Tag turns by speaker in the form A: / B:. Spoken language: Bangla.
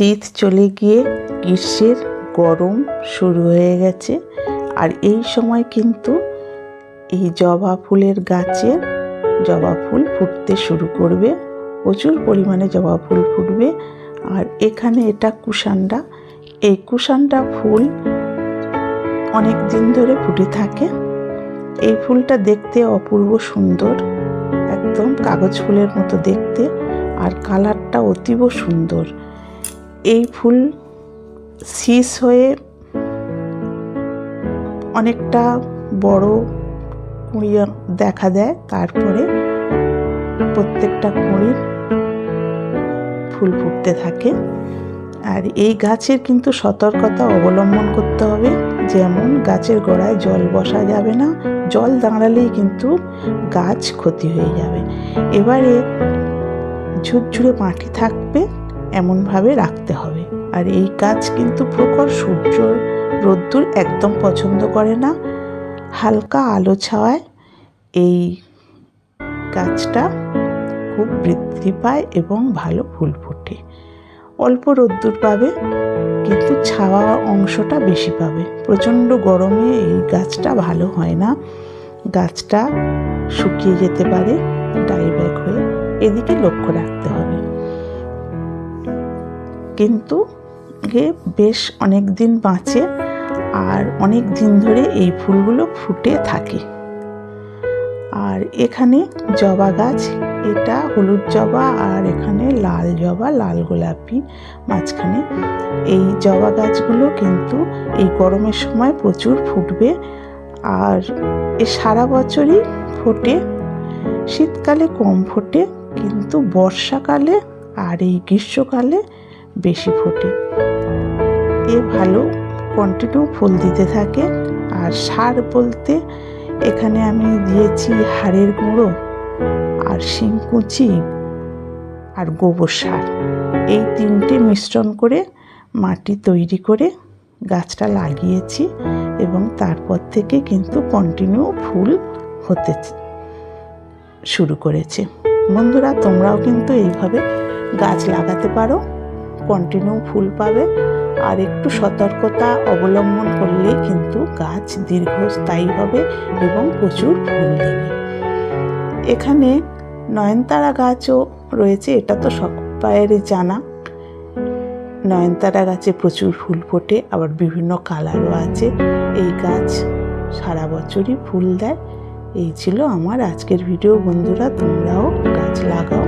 A: শীত চলে গিয়ে গ্রীষ্মের গরম শুরু হয়ে গেছে। আর এই সময় কিন্তু এই জবা ফুলের গাছে জবা ফুল ফুটতে শুরু করবে, প্রচুর পরিমাণে জবা ফুল ফুটবে। আর এখানে এটা কুশান্ডা, এই কুশান্ডা ফুল অনেক দিন ধরে ফুটে থাকে। এই ফুলটা দেখতে অপূর্ব সুন্দর, একদম কাগজ ফুলের মতো দেখতে, আর কালারটা অতীব সুন্দর। এই ফুল শীষ হয়ে অনেকটা বড় কুঁড়ি দেখা দেয়, তারপরে প্রত্যেকটা কুঁড়ির ফুল ফুটতে থাকে। আর এই গাছের কিন্তু সতর্কতা অবলম্বন করতে হবে, যেমন গাছের গোড়ায় জল বসা যাবে না, জল দাঁড়ালেই কিন্তু গাছ ক্ষতি হয়ে যাবে। এবারে ঝুরঝুরে মাটি থাকবে এমনভাবে রাখতে হবে। আর এই গাছ কিন্তু প্রখর সূর্য রোদ্দুর একদম পছন্দ করে না, হালকা আলো ছাওয়ায় এই গাছটা খুব বৃদ্ধি পায় এবং ভালো ফুল ফোটে। অল্প রোদ্দুর পাবে কিন্তু ছাওয়া অংশটা বেশি পাবে। প্রচণ্ড গরমে এই গাছটা ভালো হয় না, গাছটা শুকিয়ে যেতে পারে ডাইব্যাক হয়ে, এদিকে লক্ষ্য রাখতে হবে। কিন্তু বেশ অনেক দিন বাঁচে আর অনেক দিন ধরে এই ফুলগুলো ফুটে থাকে। আর এখানে জবা গাছ, এটা হলুদ জবা আর এখানে লাল জবা, লাল গোলাপি মাঝখানে। এই জবা গাছগুলো কিন্তু এই গরমের সময় প্রচুর ফুটবে আর এ সারা বছরই ফোটে। শীতকালে কম ফোটে, কিন্তু বর্ষাকালে আর এই গ্রীষ্মকালে বেশি ফোটে। এ ভালো কন্টিনিউ ফুল দিতে থাকে। আর সার বলতে এখানে আমি দিয়েছি হাড়ের গুঁড়ো আর শিংকুচি আর গোবর সার, এই তিনটে মিশ্রণ করে মাটি তৈরি করে গাছটা লাগিয়েছি এবং তারপর থেকে কিন্তু কন্টিনিউ ফুল হতে শুরু করেছে। বন্ধুরা, তোমরাও কিন্তু এইভাবে গাছ লাগাতে পারো, কন্টিনিউ ফুল পাবে। আর একটু সতর্কতা অবলম্বন করলে কিন্তু গাছ দীর্ঘস্থায়ী হবে এবং প্রচুর ফুল দেবে। এখানে নয়নতারা গাছও রয়েছে, এটা তো সবাইয়েরই জানা। নয়নতারা গাছে প্রচুর ফুল ফোটে, আবার বিভিন্ন কালারও আছে। এই গাছ সারা বছরই ফুল দেয়। এই ছিল আমার আজকের ভিডিও। বন্ধুরা, তোমরাও গাছ লাগাও।